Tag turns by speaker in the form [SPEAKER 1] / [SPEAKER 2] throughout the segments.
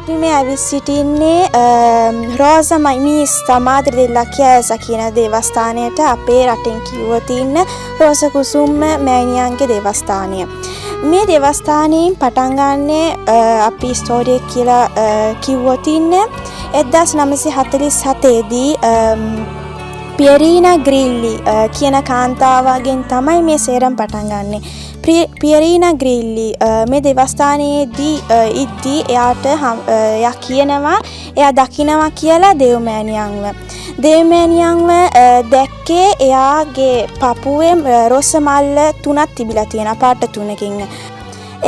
[SPEAKER 1] අපි මේ ඇවිත් සිටින්නේ රෝසා මීස්තා මාතෘ della Chiesa කියන දේවස්ථානයට අපේ රටෙන් කිව්වොත් ඉන්න රෝසා කුසුම් මෑණියන්ගේ දේවස්ථානය. මේ දේවස්ථානයෙන් පටන් ගන්නේ අපි ස්ටෝරිය කියලා කිව්වොත් ඉන්න 1947 දී පියරීනා ග්‍රිල්ලි කියන කාන්තාවගෙන් තමයි මේ සේරම පටන් ගන්නෙ. පියරීනා ග්‍රිල්ලි මේ දේවස්ථානයේදී ඉද්දී එයා කියනවා එයා දකිනවා කියලා දෙව්මෑණියන්ව. දෙව්මෑණියන්ව දැක්කේ එයාගේ පපුවේ රෝසා මල් 3ක් තිබිලා තියෙනවා පාට 3කින්.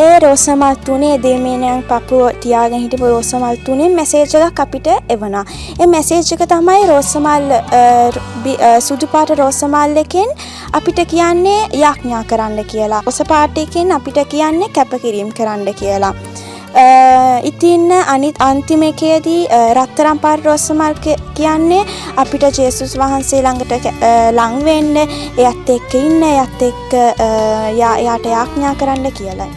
[SPEAKER 1] ඒ රෝසා මල් 3 දෙව්මෑණියන් පපුව තියාගෙන හිටපු රෝසා මල් 3 මැසේජ් එකක් අපිට එවනවා. ඒ මැසේජ් එක තමයි රෝසා මල් සුදු පාට රෝසා මල් එකෙන් අපිට කියන්නේ යාඥා කරන්න කියලා. රෝසා පාට එකෙන් අපිට කියන්නේ කැපකිරීම කරන්න කියලා. ඉතින් අනිත් අන්තිම එකේදී රත්තරන් පාට රෝසා මල් කියන්නේ අපිට ජේසුස් වහන්සේ ළඟට ලං වෙන්න, එයත් එක්ක ඉන්න, එයත් එක්ක යාට යාඥා කරන්න කියලා.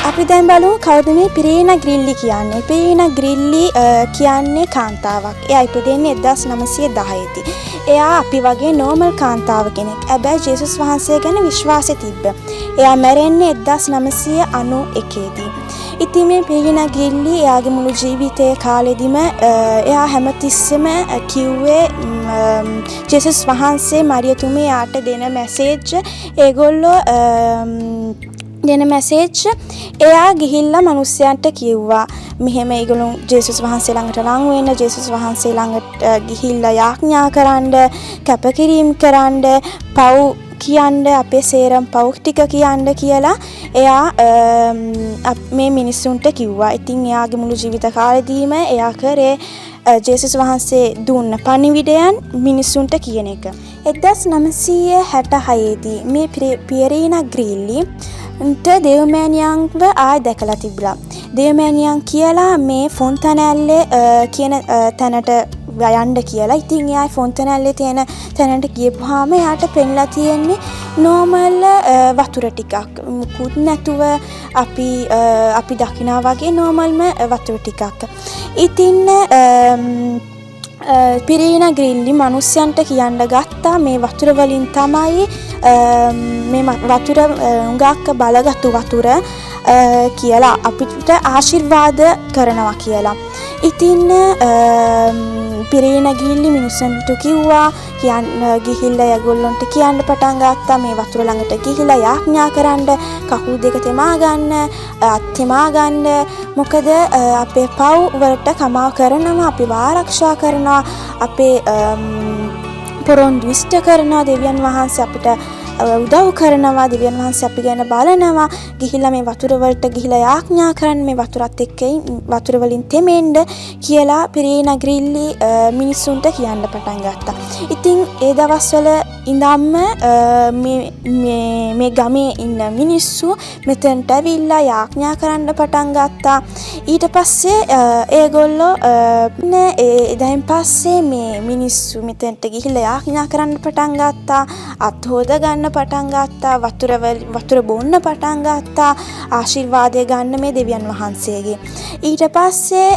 [SPEAKER 1] අපි දැන් බලමු කවුද මේ පියරීනා ග්‍රිල්ලි කියන්නේ. පියරීනා ග්‍රිල්ලි කියන්නේ කාන්තාවක්. එයා ඉපදෙන්නේ 1910 දී. එයා අපි වගේ නෝමල් කාන්තාව කෙනෙක්. හැබැයි ජේසුස් වහන්සේ ගැන විශ්වාසය තිබ්බ. එයා මැරෙන්නේ 1991 දී. ඉතින් මේ පියරීනා ග්‍රිල්ලි එයාගේ මුළු ජීවිතයේ කාලෙදිම එයා හැමතිස්සෙම කිව්වේ ජේසුස් වහන්සේ මරියතුමේ යාට දෙන මැසේජ් ඒගොල්ලෝ දෙන මැසේජ් එයා ගිහිල්ලා මිනිස්සුන්ට කිව්වා මෙහෙම ඒගොල්ලෝ ජේසුස් වහන්සේ ළඟට ලං වෙන්න, ජේසුස් වහන්සේ ළඟට ගිහිල්ලා යාඥා කරන්න, කැපකිරීම කරන්න, පව් කියන්න, අපේ සේරම පව් ටික කියන්න කියලා එයා මේ මිනිස්සුන්ට කිව්වා. ඉතින් එයාගේ මුළු ජීවිත කාලෙදීම එයා කරේ ජේසුස් වහන්සේ දුන්න පණිවිඩයන් මිනිස්සුන්ට කියන එක. 1966 දී මේ පියරීනා ග්‍රිල්ලි දෙව්මෑණියන්ව ආය දැකලා තිබුණා. දෙව්මෑණියන් කියලා මේ ෆොන්තනැල්ලේ කියන තැනට යන්න කියලා. ඉතින් එයා ෆොන්තනැල්ලේ තියෙන තැනට ගියපුවාම එයාට පෙන්ලා තියෙන්නේ නෝමල් වතුර ටිකක්. මුකුත් නැතුව අපි දකිනා වගේ නෝමල්ම වතුර ටිකක්. ඉතින් පියරීනා ග්‍රිල්ලි මිනිස්සුන්ට කියන්න ගත්තා මේ වතුර වලින් තමයි මේ වතුර උඟාක්ක බලගත්තු වතුර කියලා අපිට ආශිර්වාද කරනවා කියලා. ඉතින් පියරීනා ග්‍රිල්ලි මිනිස්සුන්ට කිව්වා ගිහිල්ලා ඒගොල්ලන්ට කියන්න පටන් ගත්තා මේ වතුර ළඟට ගිහිල්ලා යාඥා කරන්න, කකුල් දෙක තෙමා ගන්න, අත් තෙමා ගන්න. මොකද අපේ පව් වලට කමාව කරනවා, අපිව ආරක්ෂා කරනවා, අපේ පොරොන්දු ඉෂ්ට කරනවා, දෙවියන් වහන්සේ අපිට උදව් කරනවා, දෙවියන් වහන්සේ අපි ගැන බලනවා. ගිහිල්ලා මේ වතුර වලට ගිහිල්ලා යාඥා කරන්න, මේ වතුරත් එක්ක වතුර වලින් තෙමෙන්න කියලා පියරීනා ග්‍රිල්ලි මිනිස්සුන්ට කියන්න පටන් ගත්තා. ඉතින් ඒ දවස්වල ඉඳන්ම මේ ගමේ ඉන්න මිනිස්සු මෙතනට ඇවිල්ලා යාඥා කරන්න පටන් ගත්තා. ඊට පස්සේ ඒගොල්ලෝ එදායින් පස්සේ මේ මිනිස්සු මෙතනට ගිහිල්ලා යාඥා කරන්න පටන් ගත්තා. අත් හොද ගන්න පටන් ගත්තා, වතුර බොන්න පටන් ගත්තා, ආශිර්වාදය ගන්න මේ දෙවියන් වහන්සේගේ. ඊට පස්සේ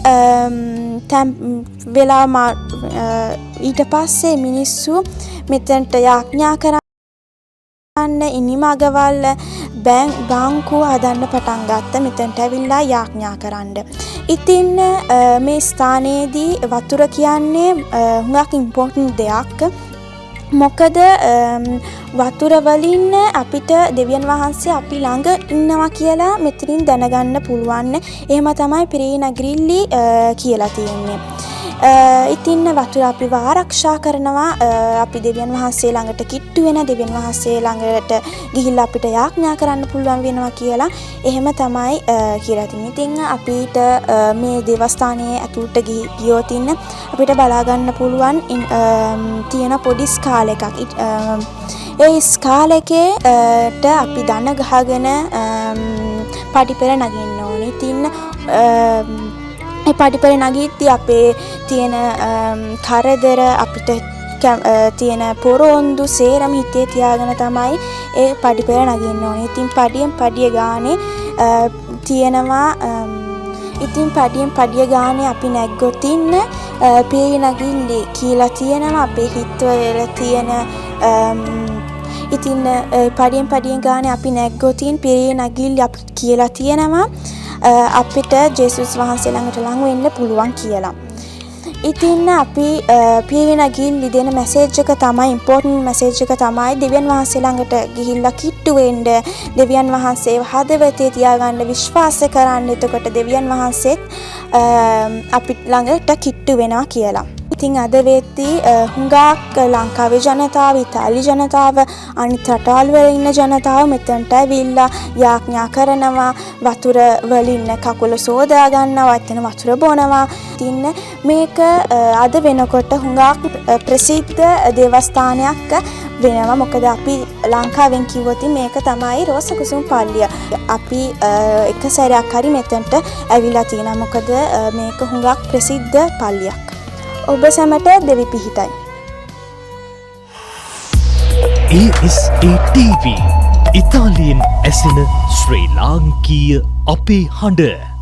[SPEAKER 1] ඊට පස්සේ මිනිස්සු මෙතනට යාඥා කරන්න ඉනිමගවල් බාංකුව හදන්න පටන් ගත්තා මෙතනට ඇවිල්ලා යාඥා කරන්න. ඉතින් මේ ස්ථානයේදී වතුර කියන්නේ හුඟක් ඉම්පෝටන්ට් දෙයක්. මොකද වතුර වලින් අපිට දෙවියන් වහන්සේ අපි ළඟ ඉන්නවා කියලා මෙතනින් දැනගන්න පුළුවන්. එහෙම තමයි පියරීනා ග්‍රිල්ලි කියලා තියෙන්නේ. ඉතින් වතුර අපිව ආරක්ෂා කරනවා, අපි දෙවියන් වහන්සේ ළඟට කිට්ටු වෙන, දෙවියන් වහන්සේ ළඟට ගිහිල්ලා අපිට යාඥා කරන්න පුළුවන් වෙනවා කියලා එහෙම තමයි කියලා තියෙන්නේ. ඉතින් අපිට මේ දේවස්ථානයේ ඇතුළට ගියොත් අපිට බලා ගන්න පුළුවන් තියෙන පොඩි ස්කාල එකක්. ඒ ස්කාල එකේට අපි දන ගහගෙන පඩිපෙළ නගින්න ඕනේ. ඉතින් ඒ පඩිපෙළ නගිද්දී අපේ තියෙන කරදර අපිට තියෙන පොරොන්දු සේරම හිතේ තියාගෙන තමයි ඒ පඩිපෙළ නගින්න ඕනේ. ඉතින් පඩියෙන් පඩිය ගානේ තියෙනවා ඉතින් පඩියෙන් පඩිය ගානේ අපි නැග්ගොත් ඉන්න පිරිනගිල්ලි කියලා තියෙනවා අපේ හිතවල තියෙන ඉතින් පඩියෙන් පඩියෙන් ගානේ අපි නැග්ගොතින් පිරිනගිල්ලි අපිට කියලා තියෙනවා අපිට ජේසුස් වහන්සේ ළඟට ලං වෙන්න පුළුවන් කියලා. ඉතින් අපි පිරිනගිල්ලි දෙන මැසේජ් එක තමයි ඉම්පෝටන්ට් මැසේජ් එක තමයි දෙවියන් වහන්සේ ළඟට ගිහිල්ලා කිට්ටු වෙන්න දෙවියන් වහන්සේව හදවතේ තියාගන්න විශ්වාස කරන්න. එතකොට දෙවියන් වහන්සේත් අපි ළඟට කිට්ටු වෙනවා කියලා. ඉතින් අද වෙද්දී හුඟක් ලංකාවේ ජනතාව, ඉතාලි ජනතාව, අනිත් රටවල් වල ඉන්න ජනතාව මෙතනට ඇවිල්ලා යාඥා කරනවා, වතුර වලින් කකුල සෝදා ගන්නවා, එතන වතුර බොනවා. ඉතින් මේක අද වෙනකොට හුඟක් ප්‍රසිද්ධ දේවස්ථානයක් වෙනවා. මොකද අපි ලංකාවෙන් කිව්වොත් මේක තමයි රෝසකුසුම් පල්ලිය. අපි එක සැරයක් හරි මෙතනට ඇවිල්ලා තියෙනවා. මොකද මේක හුඟක් ප්‍රසිද්ධ පල්ලියක්. ඔබ සැමට දෙවි පිහිටයි.
[SPEAKER 2] ASA TV ඉතාලියෙන් ඇසෙන ශ්‍රී ලාංකීය අපේ හඬ.